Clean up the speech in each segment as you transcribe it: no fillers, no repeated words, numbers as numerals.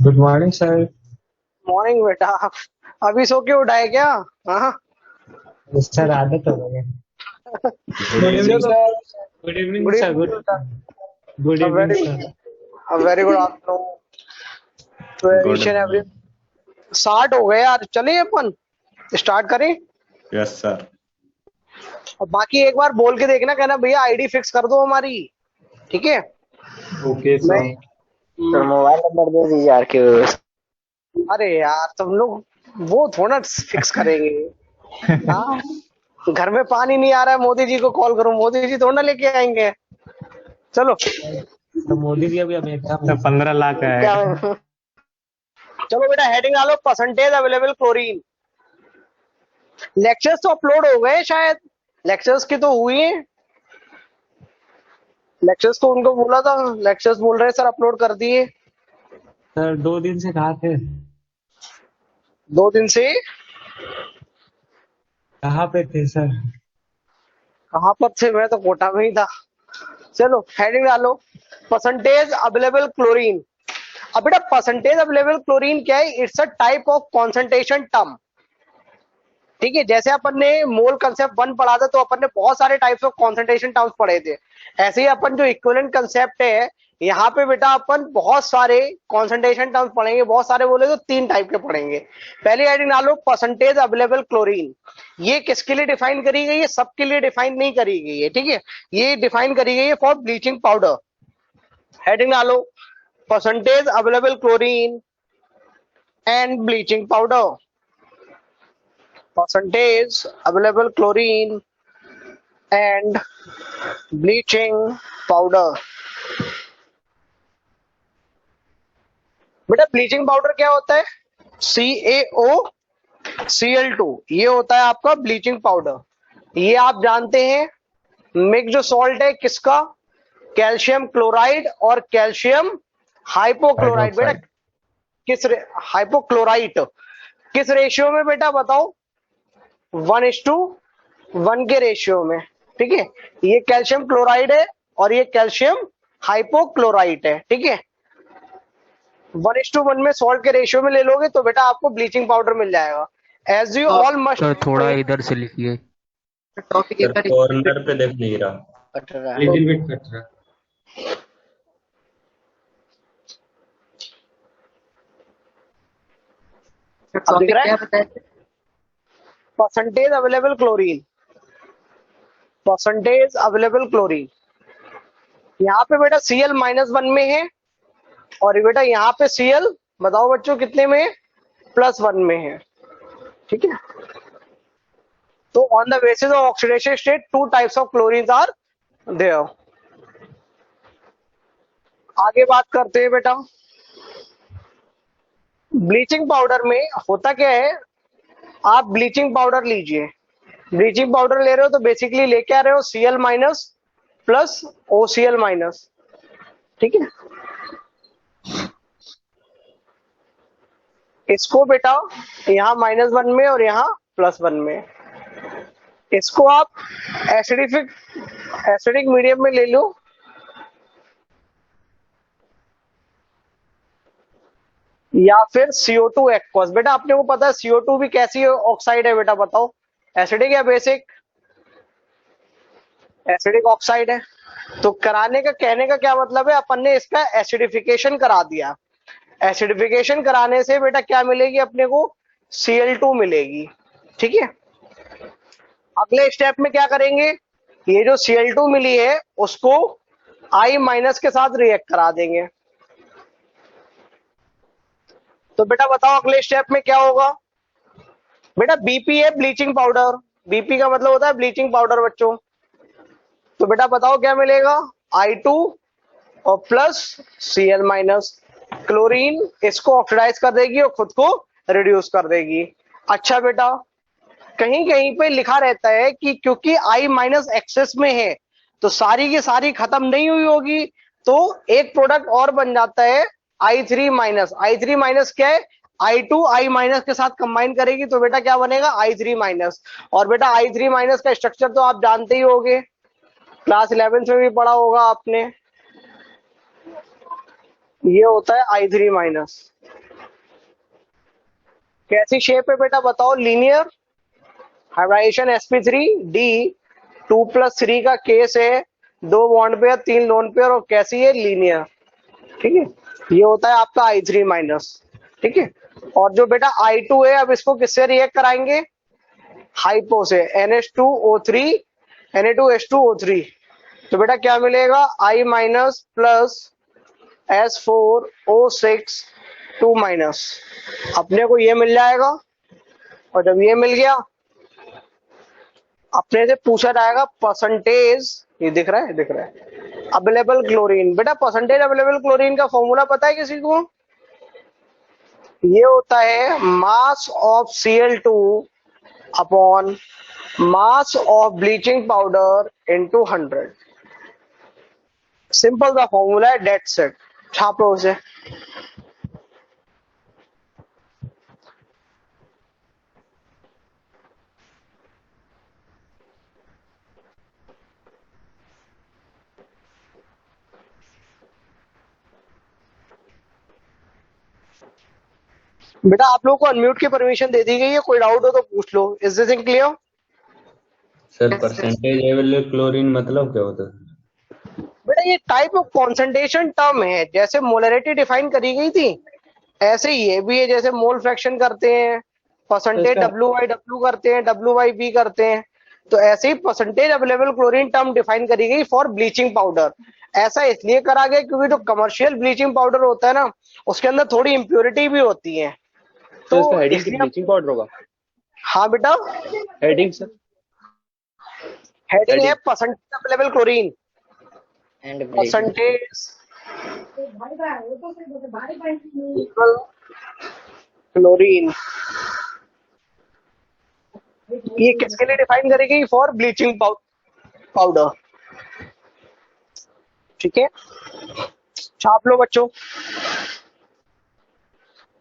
Good morning sir. Morning बेटा। अभी सो के उठा है क्या? हाँ। सर आदत हो गई है। गुड इवनिंग चलो। Sir. Good evening good sir. Evening good बेटा। Good evening very sir. Very good afternoon to good each and every. Morning. Start हो गए यार, चलिए अपन स्टार्ट करें। Yes sir. और बाकी एक बार बोल के देखना, कहना भैया आईडी फिक्स कर दो हमारी। ठीक है। ओके मैं सर। सर मोबाइल नंबर दे दीजिए यार के। अरे यार तुम लोग वो थोड़ा फिक्स करेंगे। हाँ। घर में पानी नहीं आ रहा है, मोदी जी को कॉल करूं, मोदी जी थोड़ा लेके आएंगे। चलो। तो मोदी जी अभी अमेरिका में 15 लाख क्या? है। चलो बेटा हेडिंग डालो, परसेंटेज अवेलेबल क्लोरीन। लेक्चर्स तो अपलोड हो गए शायद। लेक्चर्स की तो हुई है। लेक्चर्स को उनको बोला था, लेक्चर्स बोल रहे हैं सर अपलोड कर दिए। सर 2 दिन से कहाँ थे? 2 दिन से कहाँ पे थे सर? कहां पर थे? मैं तो कोटा में ही था। चलो हेडिंग डालो, परसेंटेज अवेलेबल क्लोरीन। अब बेटा परसेंटेज अवेलेबल क्लोरीन क्या है? It's a type of concentration term. ठीक है, जैसे अपन ने मोल कंसेप्ट 1 पढ़ा था तो अपन ने बहुत सारे टाइप्स ऑफ कॉन्सेंट्रेशन टर्म्स पढ़े थे। ऐसे ही अपन जो इक्विवेलेंट कंसेप्ट है, यहाँ पे बेटा अपन बहुत सारे कॉन्सेंट्रेशन टर्म्स पढ़ेंगे। बहुत सारे बोले तो 3 टाइप के पढ़ेंगे। पहली हेडिंग डालो, परसेंटेज अवेलेबल क्लोरीन। ये किसके लिए डिफाइन करी गई है? सबके लिए डिफाइन नहीं करी गई है। ठीक है, ये डिफाइन करी गई है फॉर ब्लीचिंग पाउडर। हेडिंग डालो, percentage available chlorine and bleaching powder. percentage available chlorine and bleaching powder। बेटा ब्लीचिंग पाउडर क्या होता है? CaOCl2, ये होता है आपका ब्लीचिंग पाउडर। ये आप जानते हैं मिक्स जो सॉल्ट है किसका? कैल्शियम क्लोराइड और कैल्शियम हाइपोक्लोराइड। बेटा हाइड्रोक्साइड। किस हाइपोक्लोराइट किस रेशियो में बेटा बताओ? 1:1 के रेशियो में। ठीक है, ये कैल्शियम क्लोराइड है और ये कैल्शियम हाइपोक्लोराइट है। ठीक है, 1:1 में सॉल्ट के रेशियो में ले लोगे तो बेटा आपको ब्लीचिंग पाउडर मिल जाएगा। As you all must. Sir थोड़ा इधर से लिखिए। टॉपिक सर इधर कॉर्नर पे दिख नहीं रहा। कट रहा है। लिटिल बिट कट रहा। अब दिख टॉपिक रहा क्या है? बताए थे? Percentage available chlorine. Percentage available chlorine यहाँ पे बेटा Cl-1 में है और बेटा यहाँ पे Cl बताओ बच्चों कितने में है? +1 में है। ठीक है, तो on the basis of oxidation state 2 types of chlorine are there. आगे बात करते हैं बेटा, ब्लीचिंग पाउडर में होता क्या है? आप ब्लीचिंग पाउडर लीजिए, ब्लीचिंग पाउडर ले रहे हो तो बेसिकली लेके आ रहे हो Cl- प्लस OCl-। ठीक है, इसको बेटा यहाँ -1 में और यहाँ +1 में, इसको आप एसिडिक मीडियम में ले लो या फिर CO2 एक्वस। बेटा अपने को पता है CO2 भी कैसी ऑक्साइड है बेटा बताओ? एसिडिक या बेसिक? एसिडिक ऑक्साइड है। तो कराने का कहने का क्या मतलब है? अपन ने इसका एसिडिफिकेशन करा दिया। एसिडिफिकेशन कराने से बेटा क्या मिलेगी अपने को? Cl2 मिलेगी। ठीक है, अगले स्टेप में क्या करेंगे? ये जो Cl2 मिली है उसको I- के साथ रिएक्ट करा देंगे। तो बेटा बताओ अगले स्टेप में क्या होगा? बेटा BP है ब्लीचिंग पाउडर। BP का मतलब होता है ब्लीचिंग पाउडर बच्चों। तो बेटा बताओ क्या मिलेगा? I2 और प्लस Cl-। क्लोरीन इसको ऑक्सीडाइज कर देगी और खुद को रिड्यूस कर देगी। अच्छा बेटा, कहीं कहीं पे लिखा रहता है कि क्योंकि I- एक्सेस में है तो सारी की सारी खत्म नहीं हुई होगी, तो एक प्रोडक्ट और बन जाता है I3-। I3- क्या है? I2 I- के साथ कंबाइन करेगी तो बेटा क्या बनेगा? I3-। और बेटा I3- का स्ट्रक्चर तो आप जानते ही होंगे, क्लास 11th में भी पढ़ा होगा आपने। ये होता है I3-। कैसी शेप है बेटा बताओ? लीनियर हाइब्रिडाइजेशन sp3 डी 2+3 का केस है, 2 बॉन्ड पेयर 3 लोन पेयर, और कैसी है? लीनियर। ठीक है, ये होता है आपका I3 माइनस। ठीक है, और जो बेटा I2 है, अब इसको किससे रिएक्ट कराएंगे? हाइपो से, NH2O3 Na2H2O3। तो बेटा क्या मिलेगा? I minus plus S4O6 2 minus, अपने को ये मिल जाएगा। और जब ये मिल गया, अपने से पूछा जाएगा परसेंटेज, ये दिख रहा है, दिख रहा है, अवेलेबल क्लोरीन। बेटा परसेंटेज अवेलेबल क्लोरीन का फॉर्मूला पता है किसी को? ये होता है mass of Cl2 upon mass of bleaching powder into 100। Simple सा फॉर्मूला है, डेट सेट। छाप लो उसे। बेटा आप लोगों को अनम्यूट की परमिशन दे दी गई है, कोई डाउट हो तो पूछ लो। Is this thing clear? Sir percentage available chlorine मतलब क्या होता है? बेटा ये टाइप ऑफ कॉन्सेंट्रेशन टर्म है, जैसे मोलरिटी डिफाइन करी गई थी ऐसे ही ये भी है। जैसे मोल फ्रैक्शन करते हैं, परसेंटेज WY/W करते हैं, WY/B करते हैं, तो ऐसे ही percentage available chlorine term define करी गई फॉर ब्लीचिंग पाउडर। ऐसा इसलिए करा गया क्योंकि जो कमर्शियल ब्लीचिंग पाउडर होता है ना, उसके अंदर थोड़ी इम्प्योरिटी भी होती है। तो इसका हेडिंग ब्लीचिंग पाउडर होगा? हाँ बेटा, हेडिंग सर? हेडिंग है percentage available chlorine, and percentage chlorine. ये किसके लिए डिफाइन करेगी? For bleaching powder. ठीक है, छाप लो बच्चों।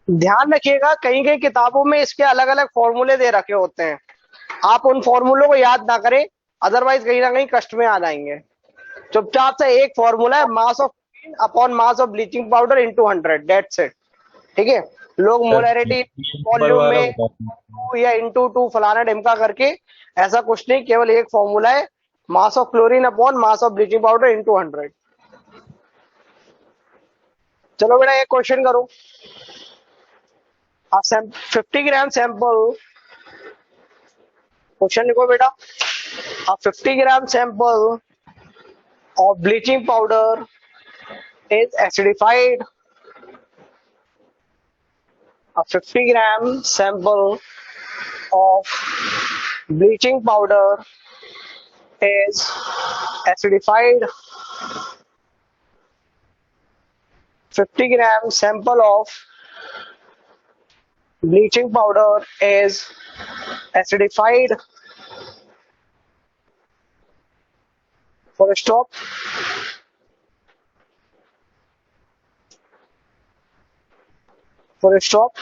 ध्यान रखिएगा, कहीं कहीं किताबों में इसके अलग अलग फॉर्मूले दे रखे होते हैं, आप उन फॉर्मूलों को याद ना करें, अदरवाइज कहीं ना कहीं कष्ट में आ जाएंगे। चुपचाप से एक फॉर्मूला है, mass of upon mass of bleaching powder into 100, that's it. ठीक है, लोग मोलरिटी वॉल्यूम में या इनटू 2 फलाना ढिमका करके, ऐसा कुछ नहीं, केवल एक फॉर्मूला है, mass of chlorine upon mass of bleaching powder into 100। चलो बेटा एक क्वेश्चन करो। 50 ग्राम सैंपल, क्वेश्चन लिखो बेटा। 50 gram sample of bleaching powder is acidified. A 50 gram sample of bleaching powder is acidified. 50 gram sample of bleaching powder is acidified. For a stop. For a stop.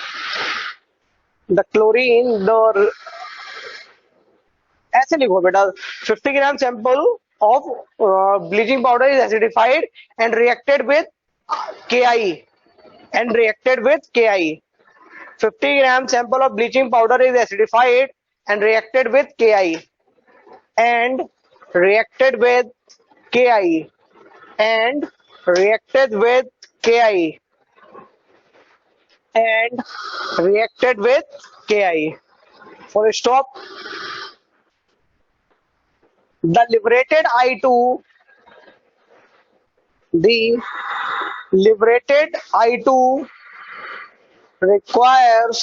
The chlorine, the ऐसे लिखो बेटा, 50 gram sample of bleaching powder is acidified and reacted with KI and reacted with KI. 50 gram sample of bleaching powder is acidified and reacted with KI and reacted with KI and reacted with KI and reacted with KI. For a stop, the liberated I2, the liberated I2 requires,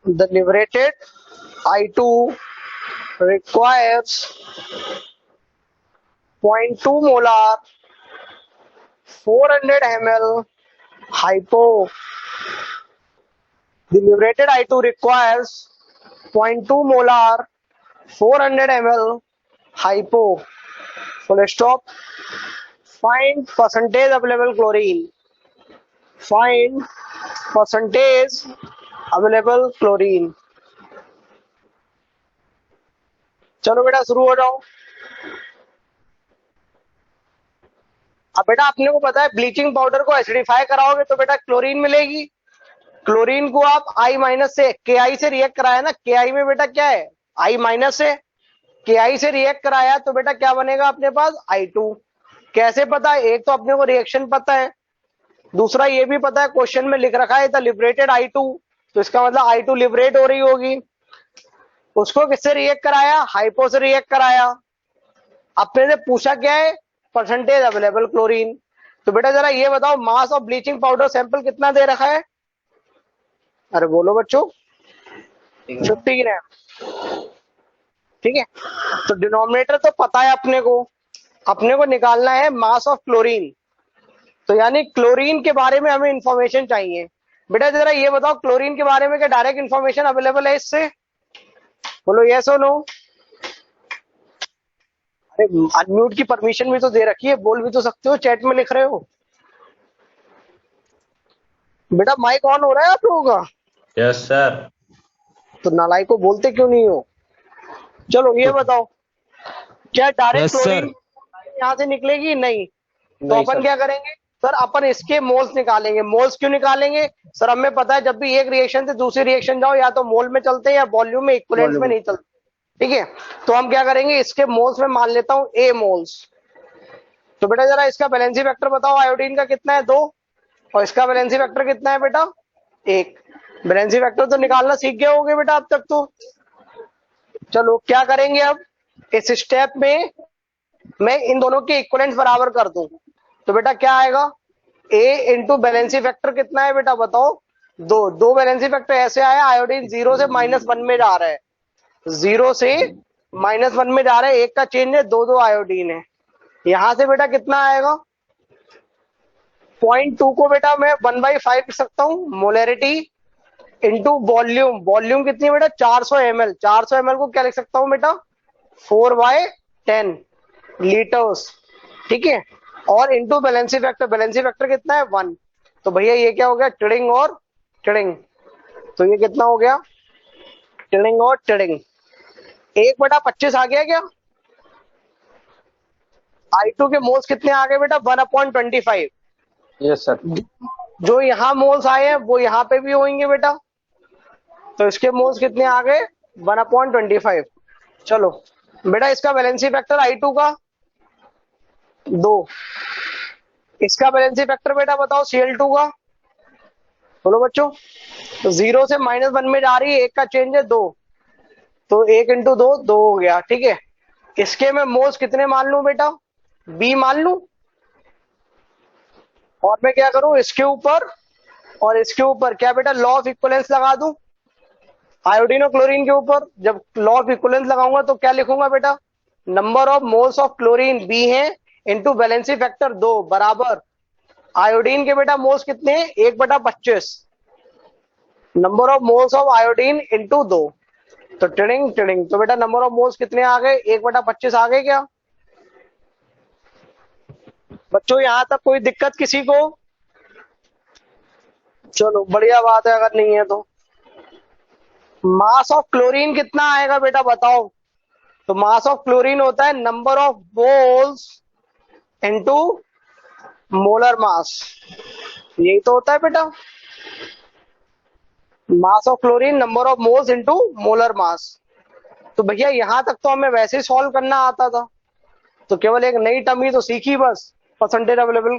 the liberated I2 requires 0.2 molar 400 ml hypo. The liberated I2 requires 0.2 molar 400 ml hypo. Full stop. Find percentage available chlorine. Find percentage available chlorine. चलो बेटा शुरू हो जाओ। अब बेटा अपने को पता है ब्लीचिंग पाउडर को एसिडिफाई कराओगे तो बेटा क्लोरीन मिलेगी, क्लोरीन को आप I- से Ki से रिएक्ट कराया ना, Ki में बेटा क्या है I- से, Ki से रिएक्ट कराया तो बेटा क्या बनेगा अपने पास I2। कैसे पता है? एक तो अपने को रिएक्शन पता है, दूसरा ये भी पता है क्वेश्चन में लिख रखा है लिबरेटेड I2, तो इसका मतलब I2 लिबरेट हो रही होगी। उसको किससे रिएक्ट कराया? हाइपो से रिएक्ट कराया। अपने से पूछा क्या है? Percentage available chlorine. तो बेटा जरा ये बताओ mass of bleaching powder sample कितना दे रखा है? अरे बोलो बच्चों। 15 है, ठीक है। तो डिनोमिनेटर तो पता है अपने को निकालना है मास ऑफ क्लोरीन। तो यानी क्लोरीन के बारे में हमें इंफॉर्मेशन चाहिए। बेटा जरा ये बताओ क्लोरीन के बारे में क्या डायरेक्ट इंफॉर्मेशन अवेलेबल है इससे? बोलो यस और नो। अरे अनम्यूट की परमिशन भी तो दे रखी है, बोल भी तो सकते हो, चैट में लिख रहे हो। बेटा माइक ऑन हो रहा है आप लोगों का? Yes sir. तो नालायक को बोलते क्यों नहीं हो? चलो ये बताओ क्या डायरेक्ट यस सर। क्लोरीन यहाँ से निकलेगी? नहीं। तो नहीं अपन सर। क्या करेंगे सर? अपन इसके मोल्स निकालेंगे। मोल्स क्यों निकालेंगे सर? हमें पता है जब भी एक रिएक्शन से दूसरी रिएक्शन जाओ या तो मोल में चलते हैं या वॉल्यूम में, इक्विवेलेंट में वॉल्यूम। नहीं चलते, ठीक है। तो हम क्या करेंगे इसके मोल्स में मान लेता हूं A मोल्स। तो बेटा जरा इसका वैलेंसी वेक्टर बताओ, आयोडीन का कितना है? 2। और इसका वैलेंसी वेक्टर कितना है बेटा? 1। वैलेंसी वेक्टर तो निकालना सीख गए होगे बेटा अब तक तो। चलो क्या करेंगे अब इस स्टेप में, मैं इन दोनों के इक्विवेलेंट बराबर कर दूं तो बेटा क्या आएगा? A इंटू बैलेंसी फैक्टर कितना है बेटा बताओ? 2 बैलेंसी फैक्टर ऐसे आया, आयोडीन 0 से -1 में जा रहा है, 0 से -1 में जा रहा है, एक का चेंज है, 2 आयोडीन है। यहां से बेटा कितना आएगा? 0.2 को बेटा मैं 1/5 लिख सकता हूँ, मोलरिटी इंटू वॉल्यूम। वॉल्यूम कितनी है बेटा? 400 ml। 400 ml को क्या लिख सकता हूँ बेटा? 4/10 लीटर्स, ठीक है। और into valency factor, valency factor कितना है? 1। तो भैया ये क्या हो गया? टिडिंग और टिडिंग। तो ये कितना हो गया? टिडिंग और टिडिंग। 1/25 आ गया क्या? I2 के मोल्स कितने आ गए बेटा? 1/25। Yes sir. जो यहाँ मोल्स आए हैं वो यहाँ पे भी होंगे बेटा, तो इसके मोल्स कितने आ गए? 1/25। चलो बेटा इसका वैलेंसी फैक्टर I2 का 2। इसका वैलेंसी फैक्टर बेटा बताओ Cl2 का? बोलो बच्चों। 0 से -1 में जा रही है, एक का चेंज है 2, तो 1 इंटू 2 2 हो गया, ठीक है। इसके मैं मोल्स कितने मान लू बेटा? B मान लू, और मैं क्या करूं इसके ऊपर और इसके ऊपर क्या बेटा लॉ ऑफ इक्विवेलेंस लगा दूं आयोडीन और क्लोरीन के ऊपर। जब लॉ ऑफ इक्विवेलेंस लगाऊंगा तो क्या लिखूंगा बेटा? Number of moles of chlorine B है इंटू बैलेंसी फैक्टर 2 बराबर आयोडीन के बेटा मोल्स कितने हैं? 1/25 number of moles of iodine into 2। तो टिडिंग टिडिंग, तो बेटा नंबर ऑफ मोल्स कितने आ गए? 1/25 आ गए क्या बच्चों? यहां तक कोई दिक्कत किसी को? चलो बढ़िया बात है, अगर नहीं है तो। मास ऑफ क्लोरीन कितना आएगा बेटा बताओ? तो मास ऑफ क्लोरीन होता है number of moles into molar mass, यही तो होता है बेटा। Mass of chlorine number of moles into molar mass. तो भैया यहां तक तो हमें वैसे ही सॉल्व करना आता था, तो केवल एक नई टर्म ही तो सीखी बस, percentage available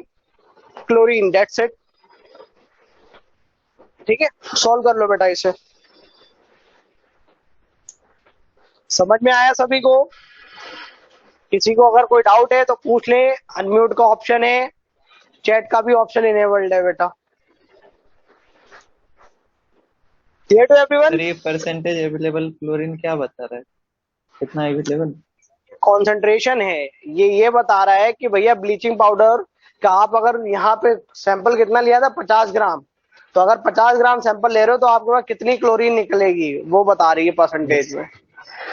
chlorine, that's it, ठीक है। सॉल्व कर लो बेटा इसे। समझ में आया सभी को? किसी को अगर कोई डाउट है तो पूछ ले, अनम्यूट का ऑप्शन है, चैट का भी ऑप्शन इनेबल्ड है बेटा। Clear to everyone? सर ये परसेंटेज अवेलेबल क्लोरीन क्या बता रहा है, कितना अवेलेबल? कॉन्सेंट्रेशन है ये बता रहा है कि भैया ब्लीचिंग पाउडर का आप अगर यहाँ पे सैंपल कितना लिया था? 50 ग्राम। तो अगर 50 ग्राम सैंपल ले रहे हो तो आपके पास कितनी क्लोरीन निकलेगी वो बता रही है परसेंटेज में,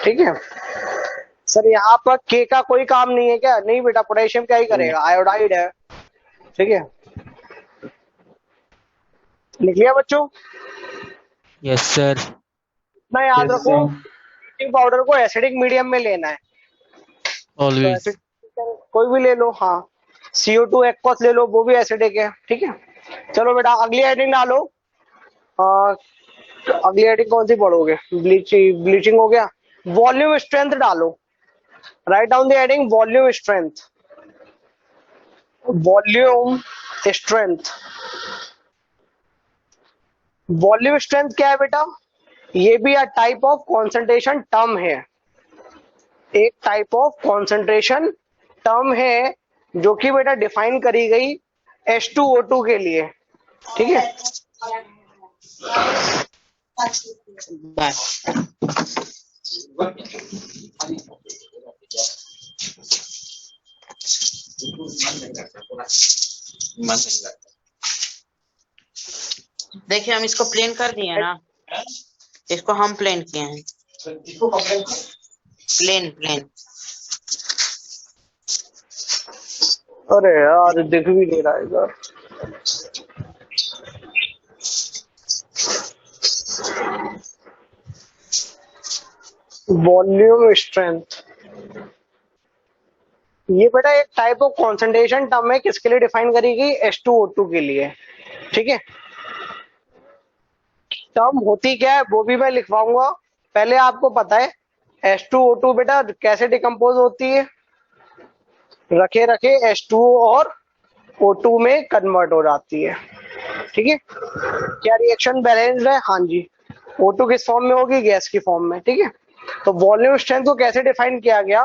ठीक है। सर यहाँ पर के का कोई काम नहीं है क्या? नहीं बेटा, पोटेशियम क्या ही करेगा, आयोडाइड है, ठीक है। लिख लिया बच्चों? Yes sir. इतना याद रखो, ब्लीचिंग पाउडर को एसिडिक मीडियम में लेना है, तो ऑलवेज। कोई भी ले लो, हाँ CO2 एक्वस ले लो, वो भी एसिडिक है, ठीक है। चलो बेटा अगली हेडिंग डालो, अगली हेडिंग कौन सी पढ़ोगे? ब्लीचिंग हो गया। वॉल्यूम स्ट्रेंथ डालो, right down the heading volume strength. Volume strength, volume strength क्या है बेटा? ये भी टाइप ऑफ कॉन्सेंट्रेशन टर्म है, एक टाइप ऑफ कॉन्सेंट्रेशन टर्म है जो कि बेटा डिफाइन करी गई H2O2 के लिए, ठीक है। देखिए हम इसको प्लेन कर दिए ना, इसको हम प्लेन किए हैं, प्लेन प्लेन। अरे यार दिख भी नहीं रहा है इधर। वॉल्यूम स्ट्रेंथ, ये बेटा एक टाइप ऑफ कॉन्सेंट्रेशन टर्म है, किसके लिए डिफाइन करी गई? H2O2 के लिए, ठीक है। टर्म होती क्या है वो भी मैं लिखवाऊंगा, पहले आपको पता है H2O2 बेटा कैसे डिकम्पोज होती है? रखे रखे H2O और O2 में कन्वर्ट हो जाती है, ठीक है। क्या रिएक्शन बैलेंस्ड है? हाँ जी। O2 किस फॉर्म में होगी? गैस की फॉर्म में, ठीक है। तो वॉल्यूम स्ट्रेंथ को कैसे डिफाइन किया गया?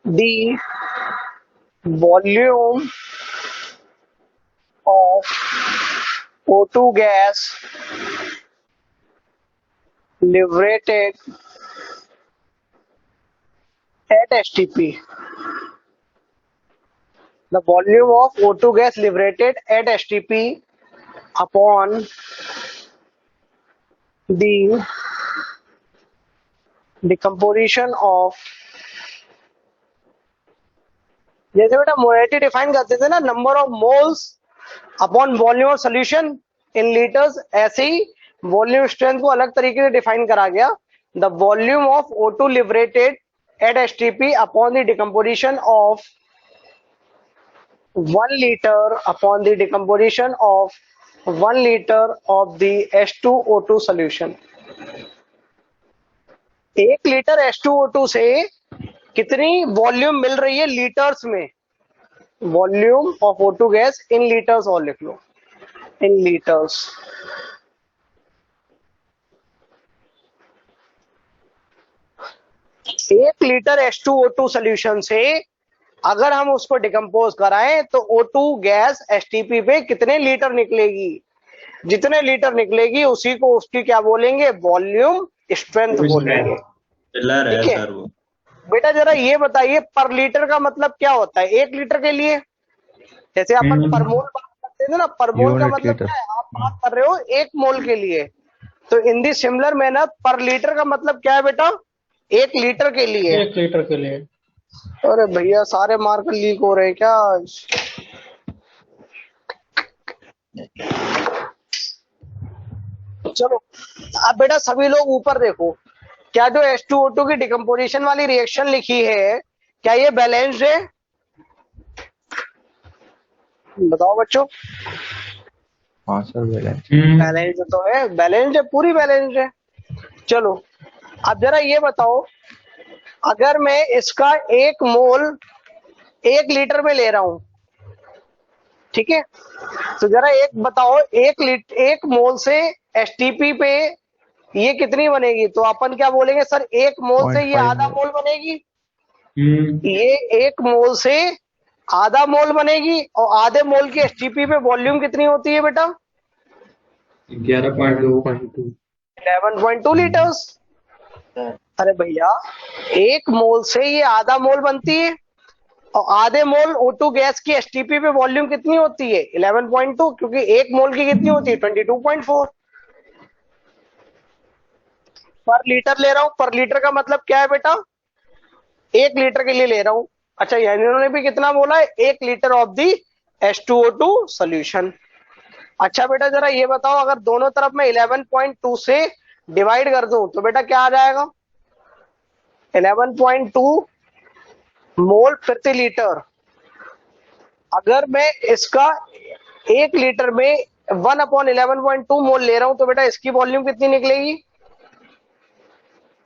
The volume of O2 gas liberated at STP. The volume of O2 gas liberated at STP upon the decomposition of, जैसे बेटा मोलैरिटी डिफाइन करते थे ना, number of moles upon volume of solution in litres, ऐसे ही volume strength को अलग तरीके से डिफाइन करा गया। The volume of O2 liberated at STP upon the decomposition of 1 litre upon the decomposition of 1 litre of the H2O2 solution. 1 litre H2O2 से कितनी volume मिल रही है लीटर्स में? Volume of O2 gas in litres, और लिख लो इन litres. एक litre H2O2 solution से अगर हम उसको डिकम्पोज कराएं तो O2 गैस STP पे कितने लीटर निकलेगी? जितने लीटर निकलेगी उसी को उसकी क्या बोलेंगे? वॉल्यूम स्ट्रेंथ बोलेंगे, ठीक है। सर वो बेटा जरा ये बताइए पर लीटर का मतलब क्या होता है? 1 लीटर के लिए जैसे अपन पर मोल बात करते थे ना, पर मोल का मतलब क्या है? आप बात कर रहे हो 1 मोल के लिए, तो इन दी सिमिलर मैनर पर लीटर का मतलब क्या है बेटा? 1 लीटर के लिए। 1 लीटर के लिए। अरे भैया सारे मार्कर लीक हो रहे हैं क्या? चलो अब बेटा सभी लोग ऊपर देखो, क्या जो H2O2 की डिकम्पोजिशन वाली रिएक्शन लिखी है क्या ये बैलेंस्ड है? बताओ बच्चों। हाँ सर बैलेंस। बैलेंस्ड तो है, बैलेंस्ड है, पूरी बैलेंस्ड है। चलो अब जरा ये बताओ, अगर मैं इसका 1 मोल 1 लीटर में ले रहा हूं, ठीक है, तो जरा एक बताओ 1 मोल से STP पे ये कितनी बनेगी? तो अपन क्या बोलेंगे सर, 1 मोल से ये आधा मोल बनेगी। ये 1 मोल से आधा मोल बनेगी, और आधे मोल की STP पे वॉल्यूम कितनी होती है बेटा? 11.2 लीटर्स। अरे भैया 1 मोल से ये आधा मोल बनती है, और आधे मोल O2 गैस की STP पे वॉल्यूम कितनी होती है? 11.2, क्योंकि 1 मोल की कितनी होती है? 22.4 पर लीटर ले रहा हूं। पर लीटर का मतलब क्या है बेटा? 1 लीटर के लिए ले रहा हूं। अच्छा इन्होंने भी कितना बोला है? 1 litre of the H2O2 solution. अच्छा बेटा जरा ये बताओ, अगर दोनों तरफ मैं 11.2 से डिवाइड कर दूं तो बेटा क्या आ जाएगा? 11.2 मोल प्रति लीटर। अगर मैं इसका 1 लीटर में 1/11.2 मोल ले रहा हूं तो बेटा इसकी वॉल्यूम कितनी निकलेगी?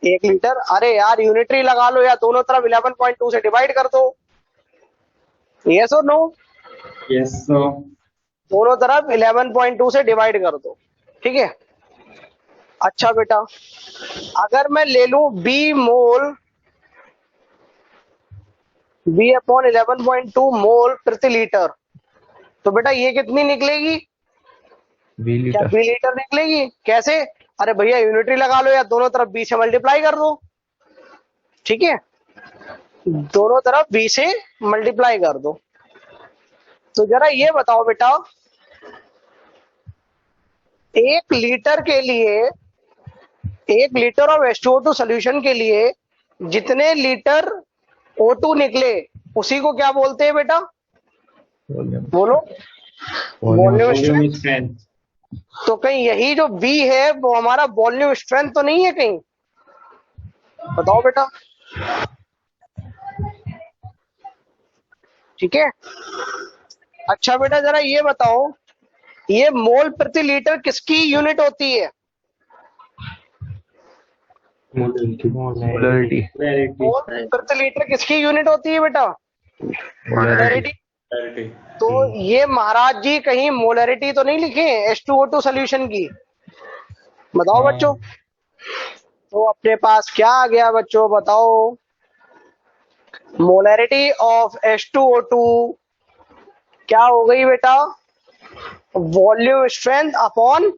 1 लीटर। अरे यार यूनिटरी लगा लो या दोनों तरफ 11.2 से डिवाइड कर दो। यस और नो? यस सो दोनों तरफ 11.2 से डिवाइड कर दो, ठीक है। अच्छा बेटा, अगर मैं ले लूं बी मोल, B/11.2 मोल प्रति लीटर, तो बेटा ये कितनी निकलेगी? क्या बी लीटर निकलेगी? कैसे? अरे भैया यूनिटरी लगा लो या दोनों तरफ बी से मल्टीप्लाई कर दो, ठीक है। दोनों तरफ बी से मल्टीप्लाई कर दो। तो जरा ये बताओ बेटा, 1 लीटर के लिए, 1 लीटर ऑफ H2O2 सोल्यूशन के लिए जितने लीटर O2 निकले उसी को क्या बोलते हैं बेटा? बोलो। Volume strength. तो कहीं यही जो B है वो हमारा वॉल्यूम स्ट्रेंथ तो नहीं है कहीं? बताओ बेटा। ठीक है। अच्छा बेटा जरा ये बताओ, ये मोल प्रति लीटर किसकी यूनिट होती है? मोलरिटी। मोल प्रति लीटर किसकी यूनिट होती है बेटा? मोलरिटी। तो ये महाराज जी कहीं मोलरिटी तो नहीं लिखे H2O2 सोल्यूशन की? बताओ बच्चों। तो अपने पास क्या आ गया बच्चों, बताओ। मोलरिटी ऑफ H2O2 क्या हो गई बेटा? Volume strength upon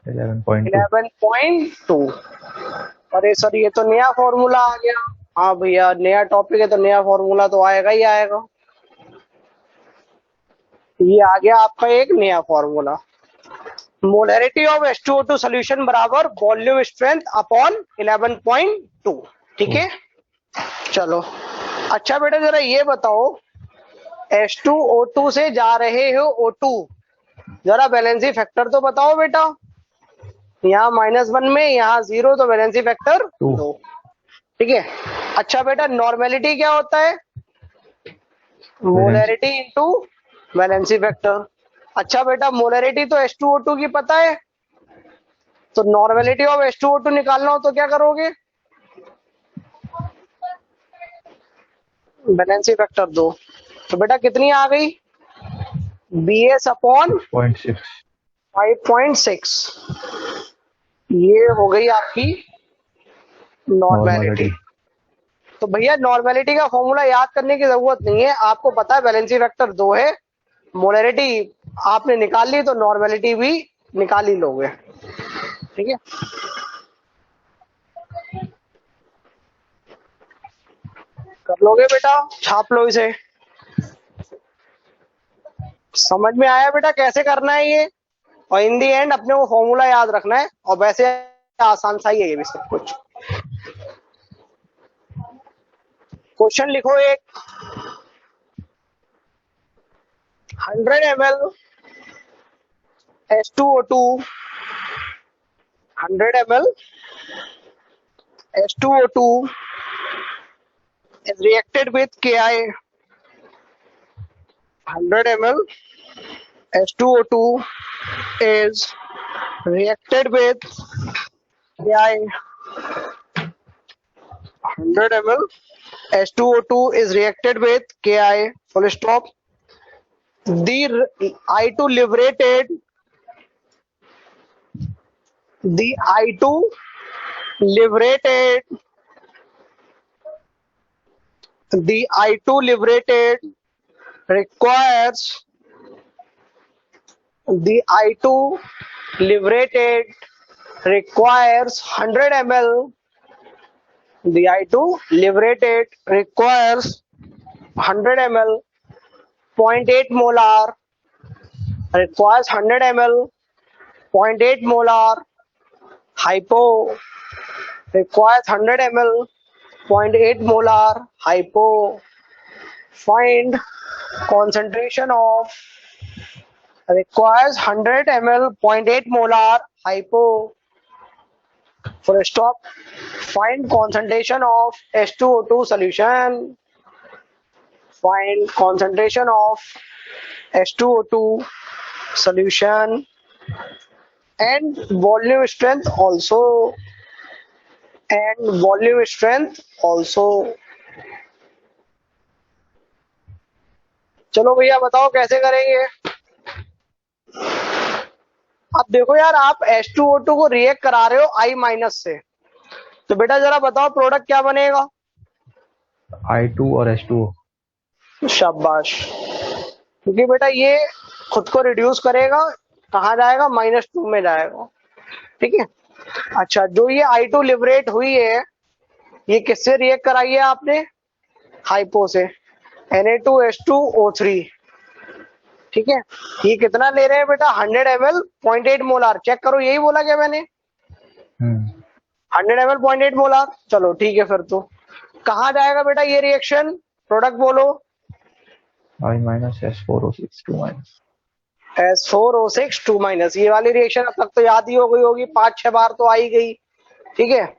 11.2। अरे सर ये तो नया फॉर्मूला आ गया। हाँ भैया नया टॉपिक है तो नया फॉर्मूला तो आएगा ही आएगा। ये आ गया आपका एक नया formula, molarity of H2O2 solution बराबर वॉल्यूम स्ट्रेंथ अपॉन 11.2, ठीक है। चलो अच्छा बेटा जरा ये बताओ, H2O2 से जा रहे हो O2, जरा वैलेंसी फैक्टर तो बताओ बेटा। यहाँ -1 में, यहाँ 0, तो वैलेंसी फैक्टर 2, ठीक है। अच्छा बेटा नॉर्मेलिटी क्या होता है? Molarity into valency factor. अच्छा बेटा मोलरिटी तो H2O2 की पता है, तो नॉर्मेलिटी ऑफ H2O2 निकालना हो तो क्या करोगे? Valency factor 2। तो बेटा कितनी आ गई? BS upon 5.6। ये हो गई आपकी नॉर्मेलिटी। तो भैया नॉर्मेलिटी का फॉर्मूला याद करने की जरूरत नहीं है, आपको पता है वैलेंसी फैक्टर 2 है, मोलरिटी आपने निकाल ली तो नॉर्मेलिटी भी निकाल ही लोगे, ठीक है। कर लोगे बेटा, छाप लो इसे। समझ में आया बेटा कैसे करना है ये? और इन दी एंड अपने को फॉर्मूला याद रखना है, और वैसे आसान सा ही है ये भी सब कुछ। क्वेश्चन लिखो एक, 100 ml H2O2, 100 ml H2O2 is reacted with Ki. 100 ml H2O2 is reacted with Ki. 100 ml H2O2 is reacted with Ki. Full stop. The I2 liberated requires 100 ml. The I2 liberated requires 100 ml, 0.8 molar, requires 100 ml, 0.8 molar. Hypo requires 100 ml, 0.8 molar. Hypo. Find concentration of requires 100 ml, 0.8 molar. Hypo. Full stop. Find concentration of H2O2 solution. Find concentration of H2O2 solution and volume strength also, चलो भैया बताओ कैसे करेंगे। अब देखो यार, आप H2O2 को रिएक्ट करा रहे हो I माइनस से, तो बेटा जरा बताओ प्रोडक्ट क्या बनेगा। I2 और H2O। शाबाश, क्योंकि बेटा ये खुद को रिड्यूस करेगा, कहाँ जाएगा, -2 में जाएगा। ठीक है। अच्छा, जो ये I2 लिबरेट हुई है, ये किससे रिएक्ट कराई है आपने, हाइपो से, Na2H2O3। ठीक है। ये कितना ले रहे हैं बेटा, 100 ml 0.8 मोलार। चेक करो, यही बोला क्या मैंने, 100 ml 0.8 मोलार। चलो ठीक है, फिर तो कहाँ जाएगा बेटा ये रिएक्शन, प्रोडक्ट बोलो। I minus S4O6 2 minus। S4O6 2 minus, ये वाली रिएक्शन अब तक तो याद ही हो गई होगी, 5-6 बार तो आई गई। ठीक है।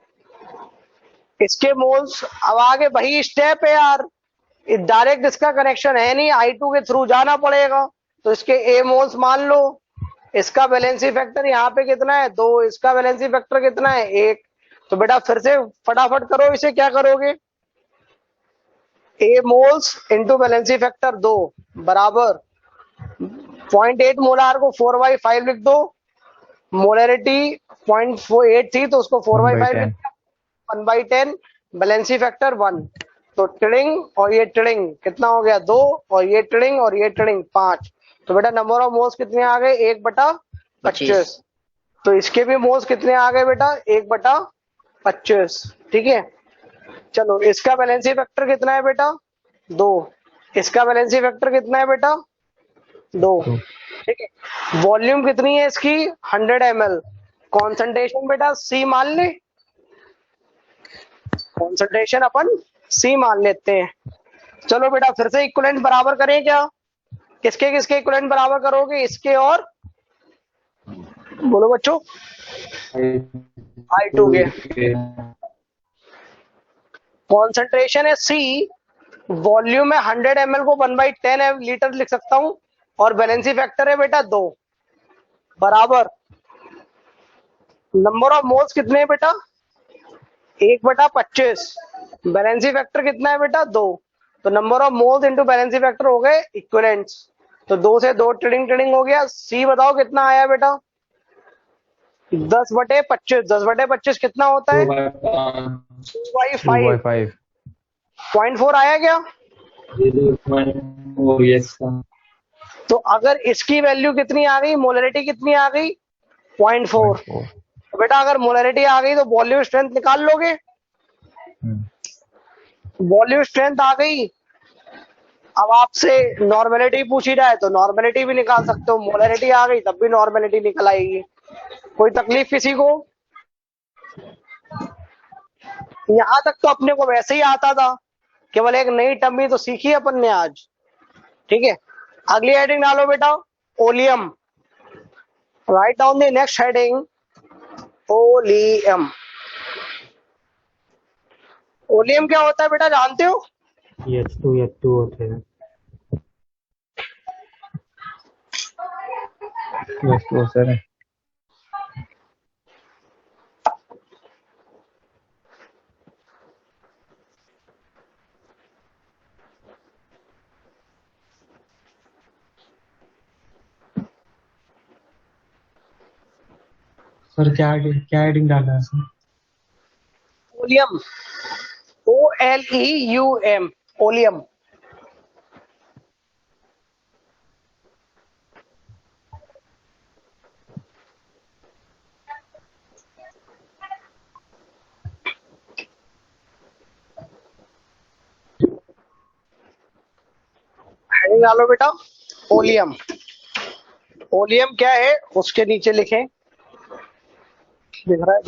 इसके मोल्स, अब आगे वही स्टेप है यार, डायरेक्ट इसका कनेक्शन है नहीं, I2 के थ्रू जाना पड़ेगा। तो इसके A मोल्स मान लो, इसका वैलेंसी फैक्टर यहाँ पे कितना है, 2, इसका वैलेंसी फैक्टर कितना है, 1। तो बेटा फिर से फटाफट करो, इसे क्या करोगे, A moles into valency factor 2 बराबर 0.8 मोलार को 4/5 लिख दो, मोलरिटी 0.48 थी तो उसको 4/5 लिख दिया, 1/10, वैलेंसी फैक्टर 1। तो टिडिंग और ये टिडिंग कितना हो गया, 2, और ये टिडिंग और ये टिडिंग 5। तो बेटा नंबर ऑफ मोल्स कितने आ गए, 1/25। तो इसके भी मोल्स कितने आ गए बेटा, 1/25। ठीक है। चलो, इसका वैलेंसी फैक्टर कितना है बेटा, 2। इसका वैलेंसी फैक्टर कितना है बेटा, 2। ठीक है। वॉल्यूम कितनी है इसकी, 100 ml। कॉन्सेंट्रेशन बेटा C मान ले, कॉन्सेंट्रेशन अपन C मान लेते हैं। चलो बेटा फिर से इक्विवेलेंट बराबर करें क्या, किसके किसके इक्विवेलेंट बराबर करोगे, इसके और, बोलो बच्चों, I2 के। कॉन्सेंट्रेशन है C, वॉल्यूम है 100 ml को 1/10 लीटर लिख सकता हूं, और बैलेंसी फैक्टर है बेटा 2 बराबर नंबर ऑफ मोल्स कितने हैं बेटा, 1/25। बैलेंसी फैक्टर कितना है बेटा, 2। तो number of moles into valency factor हो गए इक्विवेलेंट्स। तो 2 से 2 टिडिंग हो गया। C बताओ कितना आया बेटा, 10/25। 10/25 कितना होता है, 2/5। 0.4 आया क्या। तो अगर इसकी वैल्यू कितनी आ गई, मोलरिटी कितनी आ गई, 0.4। तो बेटा अगर मोलरिटी आ गई तो वॉल्यूम स्ट्रेंथ निकाल लोगे। वॉल्यूम स्ट्रेंथ आ गई, अब आपसे नॉर्मेलिटी पूछी जाए तो नॉर्मेलिटी भी निकाल सकते हो, मोलरिटी आ गई तब भी नॉर्मेलिटी निकल आएगी। कोई तकलीफ किसी को, यहां तक तो अपने को वैसे ही आता था, केवल एक नई टर्म ही तो सीखी अपन ने आज। ठीक है। अगली हेडिंग डालो बेटा, oleum. Right down the next heading, oleum. Oleum क्या होता है बेटा, जानते हो, H2O3। H2O7। सर क्या हेडिंग डालना है sir, oleum, OLEUM, oleum. Heading डालो बेटा, ओलियम। ओलियम क्या है उसके नीचे लिखें, दिख रहा है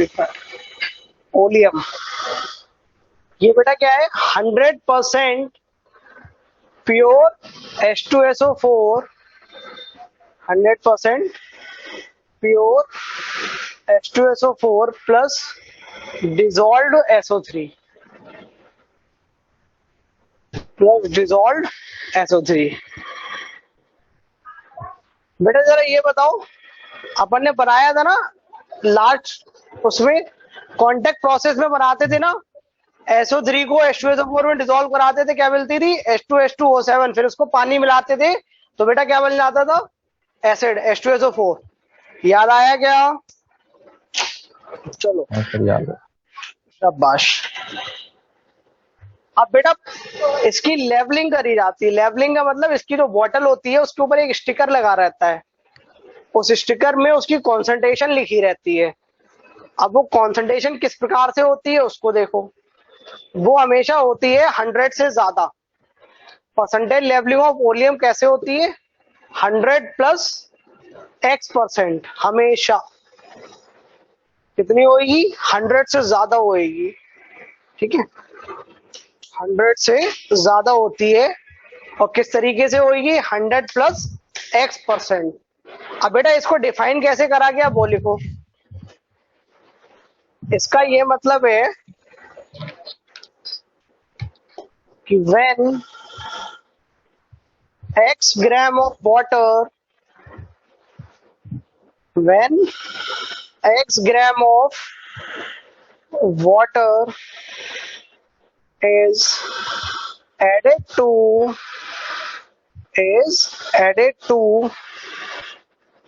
ओलियम। ये बेटा क्या है, 100% pure H2SO4, 100% pure H2SO4 plus dissolved SO3, plus dissolved SO3। बेटा जरा ये बताओ, अपन ने बनाया था ना लास्ट, उसमें कांटेक्ट प्रोसेस में बनाते थे ना, SO3 को H2SO4 में डिसॉल्व कराते थे, क्या मिलती थी? H2H2O7। फिर उसको पानी मिलाते थे तो बेटा क्या बन जाता था? Acid H2SO4। याद आया क्या? चलो हाँ सर याद है। शाबाश। अब बेटा इसकी लेवलिंग करी जाती है। लेवलिंग का मतलब इसकी जो बॉटल होती है उसके ऊपर एक स्टिकर लगा रहता है, उस स्टिकर में उसकी कॉन्सेंट्रेशन लिखी रहती है। अब वो कॉन्सेंट्रेशन किस प्रकार से होती है उसको देखो, वो हमेशा होती है 100 से ज्यादा। परसेंटेज लेवलिंग ऑफ वॉल्यूम कैसे होती है? 100 प्लस X%। हमेशा कितनी होगी? 100 से ज्यादा होगी। ठीक है, 100 से ज्यादा होती है। और किस तरीके से होगी? 100 प्लस X%। अब बेटा इसको डिफाइन कैसे करा गया वो लिखो। इसका ये मतलब है कि when X gram of water, when X gram of water is added to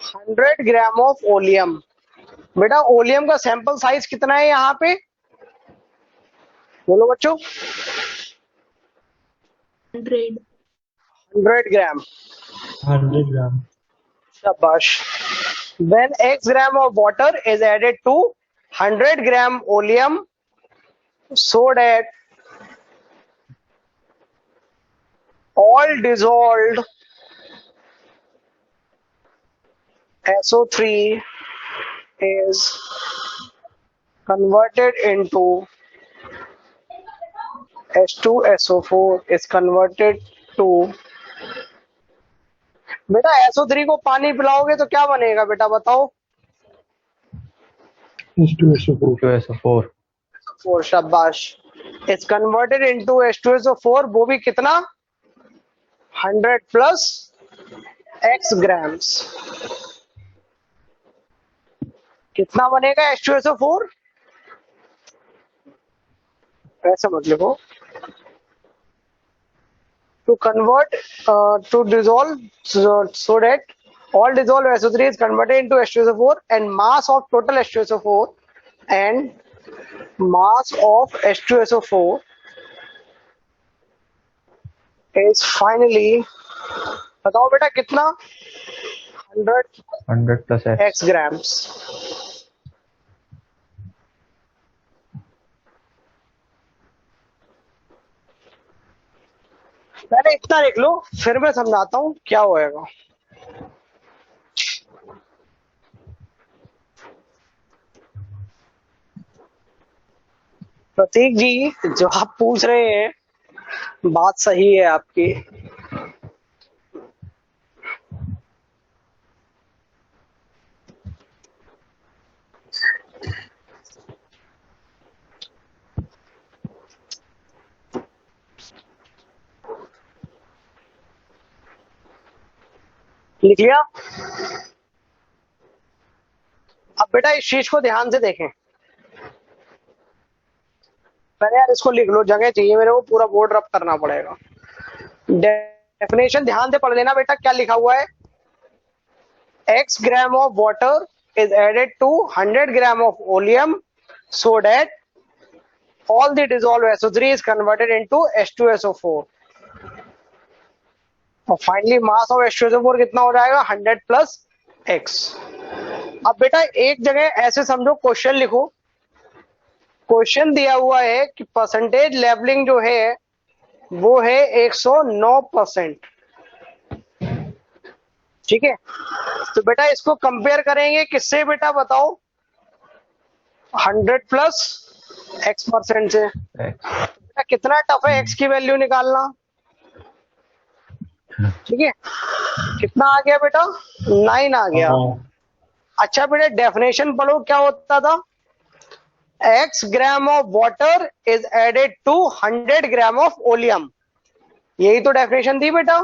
100 gram of oleum. बेटा ओलियम का सैंपल साइज कितना है यहाँ पे? बोलो बच्चों। 100 ग्राम। 100 ग्राम। शाबाश। When X gram of water is added to 100 gram oleum, so that all dissolved SO3 is converted into H2SO4 is converted to। बेटा SO3 को पानी पिलाओगे तो क्या बनेगा बेटा बताओ? H2SO4। 4। शाबाश। इट्स कन्वर्टेड इनटू H2SO4, वो भी कितना? 100 प्लस X ग्राम्स। कितना बनेगा H2SO4? ऐसा मत लिखो। To convert to dissolve so that all dissolved SO3 is converted into H2SO4 and mass of total H2SO4 and mass of H2SO4 is finally, बताओ बेटा कितना? 100 plus X grams। पहले इतना लिख लो, फिर मैं समझाता हूँ क्या होएगा। प्रतीक जी, जो आप पूछ रहे हैं बात सही है आपकी। लिख लिया? अब बेटा इस चीज को ध्यान से देखें। पहले यार इसको लिख लो, जगह चाहिए मेरे को, पूरा बोर्ड रब करना पड़ेगा। डेफिनेशन ध्यान से पढ़ लेना बेटा, क्या लिखा हुआ है? X gram of water is added to 100 gram of oleum so that all the dissolved SO3 is converted into H2SO4 और फाइनली मास ऑफ H2SO4 कितना हो जाएगा? 100 प्लस X। अब बेटा एक जगह ऐसे समझो, क्वेश्चन लिखो। क्वेश्चन दिया हुआ है कि परसेंटेज लेवलिंग जो है वो है 109%। ठीक है, तो बेटा इसको कंपेयर करेंगे किससे बेटा बताओ? 100 प्लस X% से। बेटा कितना टफ है X की वैल्यू निकालना? ठीक है, कितना आ गया बेटा? 9 आ गया। अच्छा बेटा डेफिनेशन पढ़ो, क्या होता था? X gram of water is added to 100 gram of oleum. यही तो डेफिनेशन थी बेटा।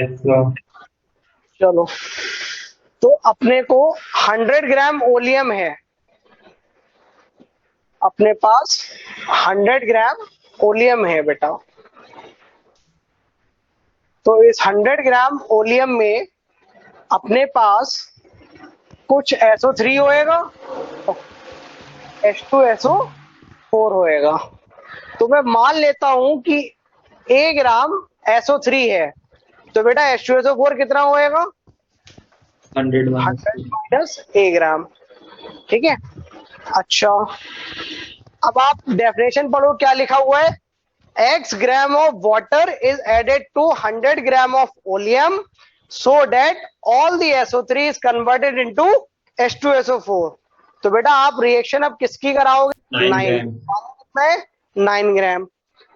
Yes, sir. चलो, तो अपने को 100 ग्राम ओलियम है, अपने पास 100 ग्राम ओलियम है बेटा। तो इस 100 ग्राम ओलियम में अपने पास कुछ SO3 होएगा, H2SO4 होएगा। तो मैं मान लेता हूं कि A ग्राम SO3 है, तो बेटा H2SO4 कितना होएगा? 100 माइनस A ग्राम। ठीक है, अच्छा अब आप डेफिनेशन पढ़ो, क्या लिखा हुआ है? X gram of water is added to 100 gram of oleum so that all the SO3 is converted into H2SO4। तो बेटा आप रिएक्शन अब किसकी कराओगे? 9 ग्राम।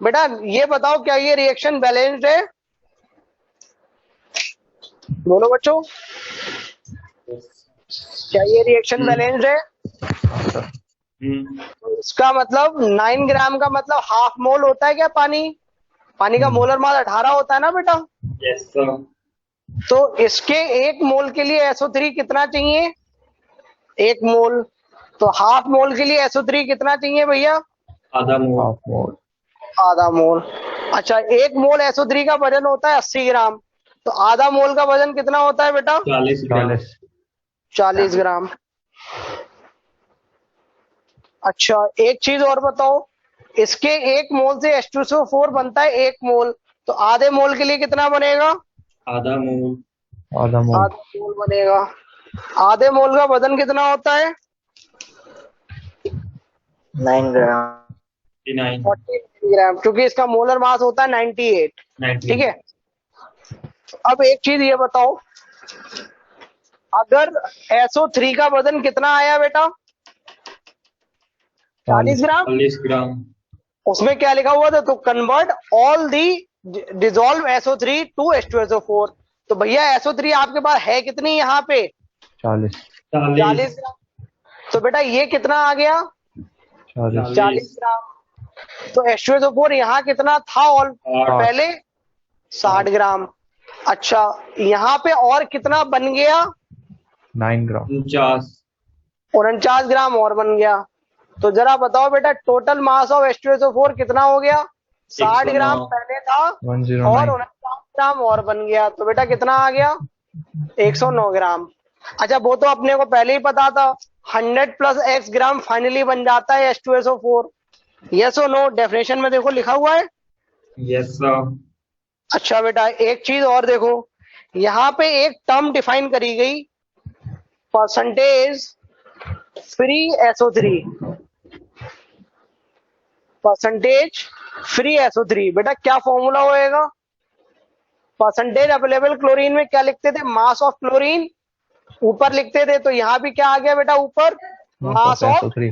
बेटा ये बताओ, क्या ये रिएक्शन बैलेंस्ड है? बोलो बच्चों, क्या ये रिएक्शन बैलेंस्ड है? तो इसका मतलब 9 ग्राम का मतलब हाफ मोल होता है क्या पानी? पानी का मोलर मास 18 होता है ना बेटा? Yes, sir. तो इसके 1 मोल के लिए SO3 कितना चाहिए? 1 मोल। तो हाफ मोल के लिए SO3 कितना चाहिए भैया? आधा मोल। half mole. आधा मोल। अच्छा, 1 मोल SO3 का वजन होता है 80 ग्राम, तो आधा मोल का वजन कितना होता है बेटा? 40 ग्राम। 40 ग्राम। अच्छा एक चीज और बताओ, इसके 1 मोल से H2SO4 बनता है 1 मोल, तो आधे मोल के लिए कितना बनेगा? आधा मोल। आधा mole. आधा मोल बनेगा। आधे मोल का वजन कितना होता है? 9 ग्राम। 49। 48 ग्राम, क्योंकि इसका मोलर मास होता है 98। ठीक है, अब एक चीज ये बताओ, अगर SO3 का वजन कितना आया बेटा? 40 ग्राम। 40 ग्राम। उसमें क्या लिखा हुआ था? तो convert all the dissolve SO3 to H2SO4। तो भैया SO3 आपके पास है कितनी यहाँ पे? 40. 40 ग्राम। तो बेटा ये कितना आ गया? 40. 40 ग्राम। तो H2SO4 यहाँ कितना था और पहले? 60 ग्राम। अच्छा यहाँ पे और कितना बन गया? 9 gram. 49 ग्राम और बन गया। तो जरा बताओ बेटा, टोटल मास ऑफ H2SO4 कितना हो गया? 60 ग्राम पहले था और 109. 49 ग्राम और बन गया, तो बेटा कितना आ गया? 109 ग्राम। अच्छा वो तो अपने को पहले ही पता था, 100 प्लस X ग्राम फाइनली बन जाता है H2SO4। यस और नो? डेफिनेशन में देखो लिखा हुआ है। Yes sir. अच्छा बेटा एक चीज और देखो, यहाँ पे एक टर्म डिफाइन करी गई, percentage free SO3। Percentage free SO3 बेटा क्या फॉर्मूला होएगा? परसेंटेज अवेलेबल क्लोरीन में क्या लिखते थे? मास ऑफ क्लोरीन ऊपर लिखते थे, तो यहाँ भी क्या आ गया बेटा ऊपर? Mass of. SO3.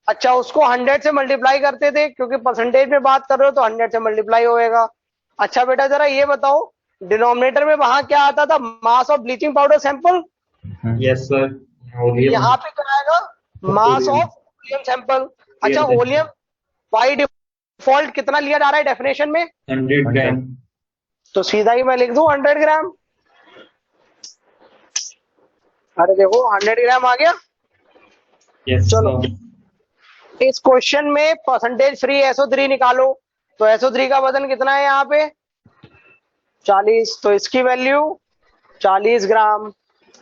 अच्छा उसको 100 से मल्टीप्लाई करते थे, क्योंकि परसेंटेज में बात कर रहे हो तो 100 से मल्टीप्लाई होएगा। अच्छा बेटा जरा ये बताओ, डिनोमिनेटर में वहां क्या आता था? Mass of bleaching powder sample. Yes sir. यहाँ पे क्या आएगा? Mass of oleum sample. अच्छा ओलियम बाई डिफॉल्ट कितना लिया जा रहा है डेफिनेशन में? 100 ग्राम। तो सीधा ही मैं लिख दूं 100 ग्राम। अरे देखो 100 ग्राम आ गया। यस चलो इस क्वेश्चन में परसेंटेज फ्री SO3 निकालो, तो SO3 का वजन कितना है यहाँ पे? 40, तो इसकी वैल्यू 40 ग्राम।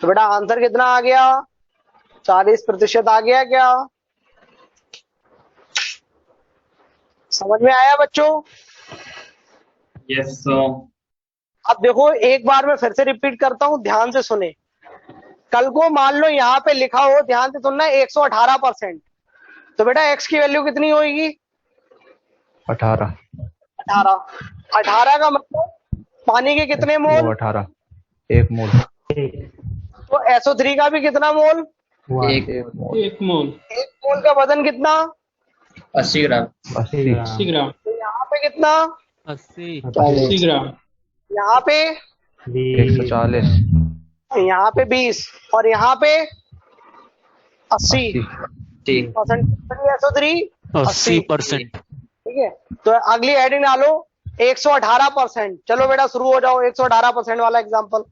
तो बेटा आंसर कितना आ गया? 40% आ गया क्या? समझ में आया बच्चों? Yes sir. अब देखो एक बार मैं फिर से रिपीट करता हूं, ध्यान से सुने। कल को मान लो यहाँ पे लिखा हो, ध्यान से सुनना, 118%, तो बेटा x की वैल्यू कितनी होगी? 18. 18 का मतलब पानी के कितने मोल? 18. 1 मोल. तो SO3 का भी कितना मोल? 1 मोल. 1 मोल। 1 मोल का वजन कितना? 80 ग्राम। 80. 80 ग्राम। तो यहाँ पे कितना? 80 ग्राम। यहाँ पे 140. यहाँ पे 20 और यहाँ पे 80 परसेंट SO3 80%। 80%। ठीक है, तो अगली हेडिंग डालो, 118%। चलो बेटा शुरू हो जाओ 118% वाला एग्जांपल।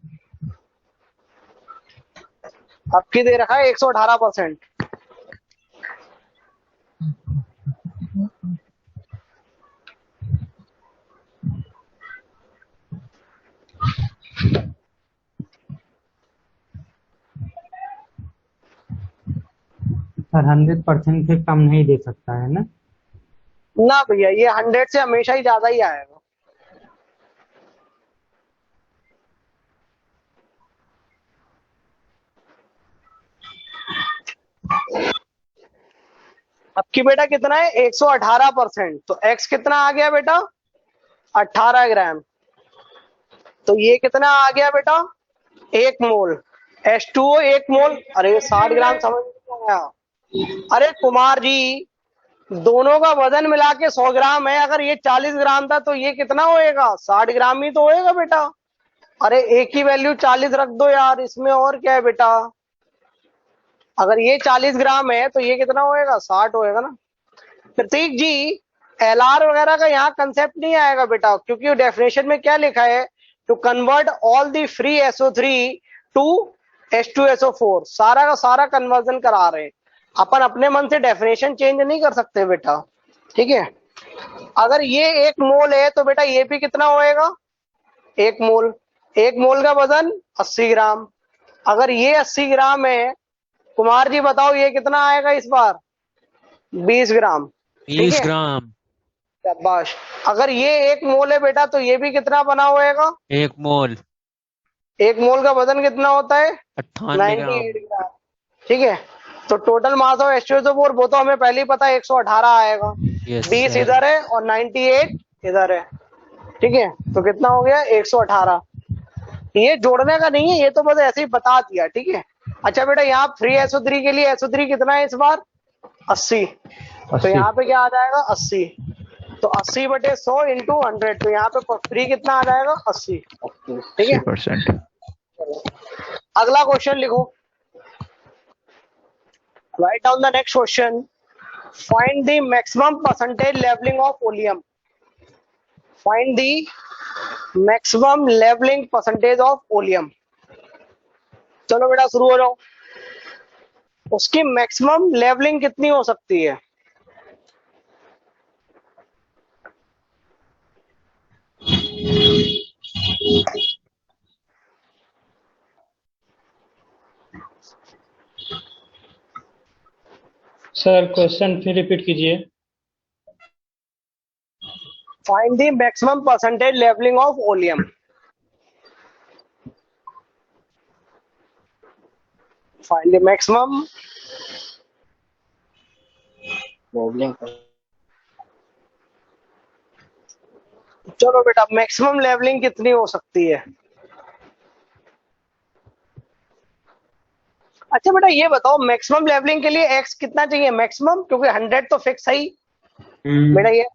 आपकी दे रखा है 118%। सर 100% से कम नहीं दे सकता है ना? ना भैया, ये 100 से हमेशा ही ज्यादा ही आएगा। अब की बेटा कितना है 118%, तो x कितना आ गया बेटा 18 ग्राम। तो ये कितना आ गया बेटा 1 मोल। H2O 1 मोल, अरे 60 ग्राम समझ नहीं आया। अरे कुमार जी, दोनों का वजन मिला के 100 ग्राम है, अगर ये 40 ग्राम था तो ये कितना होएगा 60 ग्राम ही तो होएगा बेटा। अरे एक ही वैल्यू 40 रख दो यार, इसमें और क्या है बेटा। अगर ये 40 ग्राम है तो ये कितना होएगा 60 होएगा ना। प्रतीक जी, LR वगैरह का यहाँ कंसेप्ट नहीं आएगा बेटा, क्योंकि डेफिनेशन में क्या लिखा है, to convert all the free SO3 to H2SO4। सारा का सारा कन्वर्जन करा रहे हैं अपन, अपने मन से डेफिनेशन चेंज नहीं कर सकते बेटा, ठीक है। अगर ये 1 मोल है तो बेटा ये भी कितना होएगा 1 मोल। 1 मोल का वजन 80 ग्राम। अगर ये 80 ग्राम है, कुमार जी बताओ ये कितना आएगा इस बार 20 ग्राम। 20 ग्राम। शाबाश। अगर ये 1 मोल है बेटा तो ये भी कितना बना होएगा 1 मोल। 1 मोल का वजन कितना होता है 98 ग्राम। 98 ग्राम, ठीक है। तो टोटल मास ऑफ H2SO4 वो तो हमें पहले ही पता है 118 आएगा। Yes, 20 sir. इधर है और 98 इधर है, ठीक है। तो कितना हो गया 118। ये जोड़ने का नहीं है, ये तो बस ऐसे ही बता दिया, ठीक है। अच्छा बेटा, यहाँ फ्री SO3 के लिए SO3 कितना है इस बार 80। तो 80। यहाँ पे क्या आ जाएगा 80। तो 80/100 इंटू 100, तो यहाँ पे फ्री कितना आ जाएगा 80, ठीक है। 80%। अगला क्वेश्चन लिखो, write down the next question. Find the maximum percentage levelling of oleum. Find the maximum levelling percentage of oleum. चलो बेटा शुरू हो जाओ। उसकी मैक्सिमम लेवलिंग कितनी हो सकती है? सर क्वेश्चन फिर रिपीट कीजिए। Find the maximum percentage levelling of oleum. Find the maximum चलो बेटा, मैक्सिमम लेवलिंग कितनी हो सकती है? अच्छा बेटा ये बताओ, मैक्सिमम लेवलिंग के लिए x कितना चाहिए मैक्सिमम, क्योंकि 100 तो फिक्स है ही बेटा। ये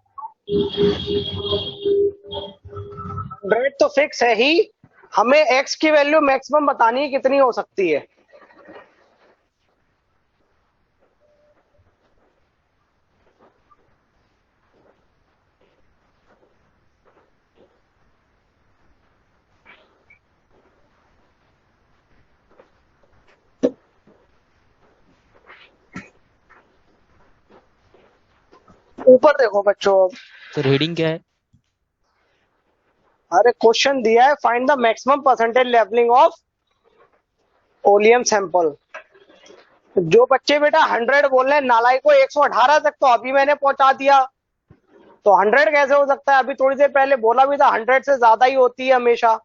100 तो फिक्स है ही, हमें x की वैल्यू मैक्सिमम बतानी है कितनी हो सकती है। ऊपर देखो बच्चों। तो रीडिंग क्या है? अरे क्वेश्चन दिया है, find the maximum percentage levelling of oleum sample. जो बच्चे बेटा 100 बोल रहे हैं, नालाई को 118 तक तो अभी मैंने पहुंचा दिया, तो 100 कैसे हो सकता है? अभी थोड़ी देर पहले बोला भी था 100 से ज्यादा ही होती है हमेशा।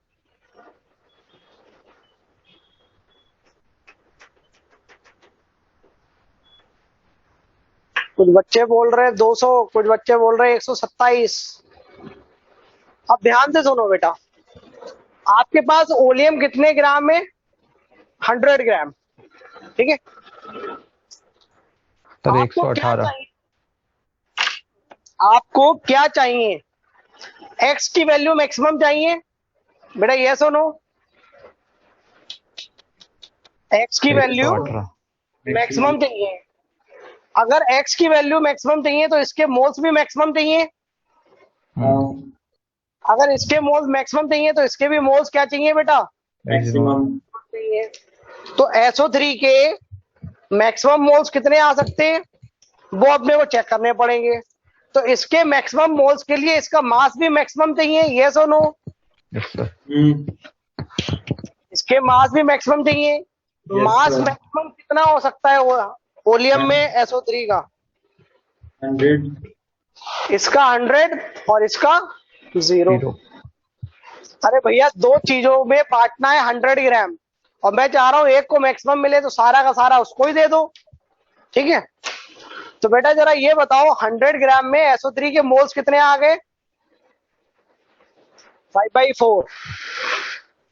कुछ बच्चे बोल रहे हैं 200, कुछ बच्चे बोल रहे हैं 127। अब ध्यान से सुनो बेटा, आपके पास ओलियम कितने ग्राम है 100 ग्राम, ठीक है। सर आपको क्या 118। चाहिए? आपको क्या चाहिए? x की वैल्यू मैक्सिमम चाहिए बेटा, ये सुनो, x की वैल्यू 118। मैक्सिमम चाहिए। अगर x की वैल्यू मैक्सिमम चाहिए तो इसके मोल्स भी मैक्सिमम चाहिए। अगर इसके मोल्स मैक्सिमम चाहिए तो इसके भी मोल्स क्या चाहिए बेटा, मैक्सिमम। चाहिए। तो SO3 के मैक्सिमम मोल्स कितने आ सकते हैं वो अपने को चेक करने पड़ेंगे। तो इसके मैक्सिमम मोल्स के लिए इसका मास भी मैक्सिमम चाहिए, यस और नो? Yes, sir. इसके मास भी मैक्सिमम चाहिए। मास sir. मैक्सिमम कितना हो सकता है वोलियम में SO3 का? 100। इसका 100 और इसका 0। Zero. अरे भैया दो चीजों में बांटना है 100 ग्राम, और मैं चाह रहा हूँ एक को मैक्सिमम मिले तो सारा का सारा उसको ही दे दो, ठीक है? तो बेटा जरा ये बताओ 100 ग्राम में SO3 के मोल्स कितने आ गए? 5/4।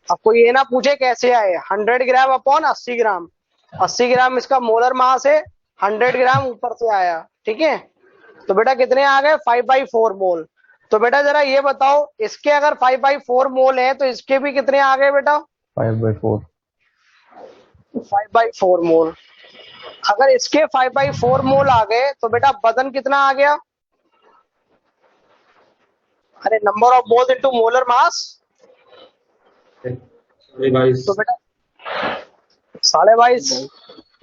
आपको ये ना पूछे कैसे आए, 100 ग्राम अपॉन 80 ग्राम। 80 ग्राम इसका मोलर मास है, 100 ग्राम ऊपर से आया, ठीक है? तो बेटा कितने आ गए? 5/4 मोल। तो बेटा जरा ये बताओ इसके अगर 5/4 मोल है तो इसके भी कितने आ गए बेटा? 5/4. 5/4 मोल। अगर इसके 5/4 मोल आ गए तो बेटा वजन कितना आ गया? अरे number of moles into molar mass. तो बेटा 22.5।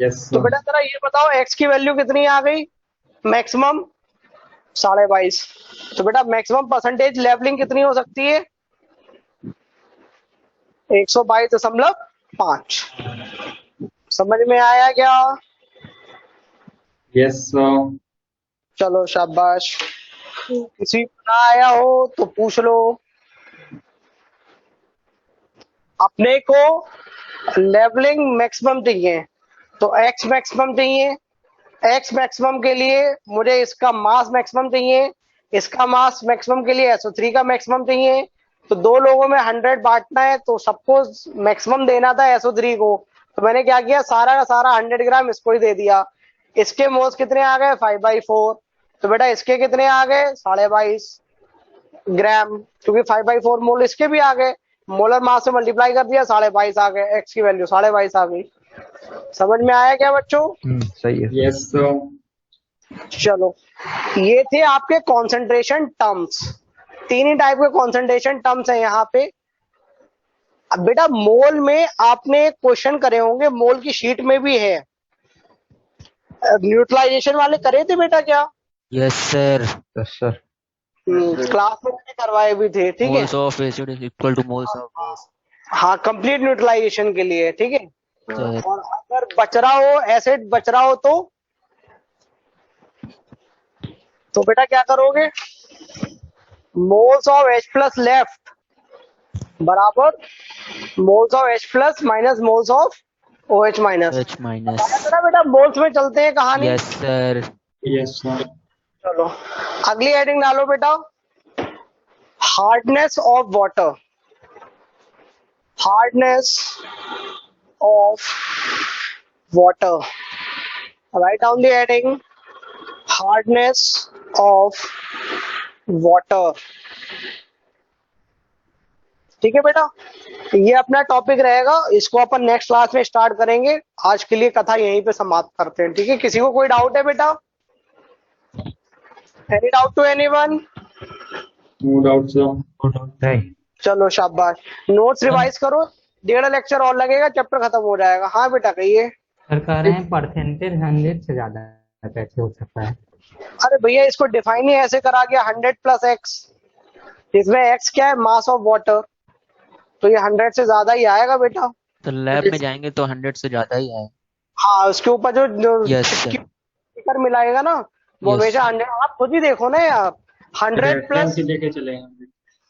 यस तो बेटा जरा ये बताओ x की वैल्यू कितनी आ गई मैक्सिमम? 22.5। तो बेटा मैक्सिमम परसेंटेज लेवलिंग कितनी हो सकती है? 122.5। समझ में आया क्या? Yes sir. चलो शाबाश। किसी को ना आया हो तो पूछ लो। अपने को लेवलिंग मैक्सिमम चाहिए तो x मैक्सिमम चाहिए। x मैक्सिमम के लिए मुझे इसका मास मैक्सिमम चाहिए, इसका मास मैक्सिमम के लिए SO3 का मैक्सिमम चाहिए। तो दो लोगों में 100 बांटना है तो सबको मैक्सिमम देना था SO3 को, तो मैंने क्या किया सारा का सारा 100 ग्राम इसको ही दे दिया। इसके मोल्स कितने आ गए? 5/4। तो बेटा इसके कितने आ गए? 22.5 ग्राम, क्योंकि 5/4 मोल इसके भी आ गए। मोलर मास से मल्टीप्लाई कर दिया, 22.5 आ गए। x की वैल्यू 22.5 आ गई। समझ में आया क्या बच्चों? सही है. Yes sir. चलो ये थे आपके कंसंट्रेशन टर्म्स। तीन ही टाइप के कंसंट्रेशन टर्म्स हैं यहाँ पे। अब बेटा मोल में आपने क्वेश्चन करे होंगे, मोल की शीट में भी है। न्यूट्रलाइजेशन वाले करे थे बेटा क्या? Yes sir. Yes, sir. Class में मैंने करवाए भी थे, ठीक है? Moles of acid is equal two moles of base. हाँ कंप्लीट न्यूट्रलाइजेशन के लिए, ठीक है? सर और अगर बच रहा हो एसिड बच रहा हो तो बेटा क्या करोगे? Moles of H plus left बराबर moles of H plus minus moles of OH minus. H minus. बेटा मोल्स में चलते हैं कहानी। Yes sir. Yes sir. चलो अगली हेडिंग डालो बेटा, hardness of water. Hardness of water, right down the heading hardness of water. ठीक है बेटा, ये अपना टॉपिक रहेगा, इसको अपन नेक्स्ट क्लास में स्टार्ट करेंगे। आज के लिए कथा यहीं पे समाप्त करते हैं, ठीक है? किसी को कोई डाउट है बेटा? Any doubt to anyone? No doubt sir. चलो शाबाश। नोट्स रिवाइज करो, 1.5 लेक्चर और लगेगा, चैप्टर खत्म हो जाएगा। हाँ बेटा कहिए। सर कह रहे हैं परसेंटेज 100 से ज्यादा कैसे हो सकता है? अरे भैया इसको डिफाइन ही ऐसे करा गया 100 प्लस x। इसमें x क्या है? Mass of water. तो ये 100 से ज्यादा ही आएगा बेटा। तो लैब में जाएंगे तो 100 से ज्यादा ही आए। हाँ उसके ऊपर जो यस सर। स्टिकर मिलाएगा ना वो Yes. हमेशा 100। आप खुद ही देखो ना यार, 100 प्लस लेके चले हैं।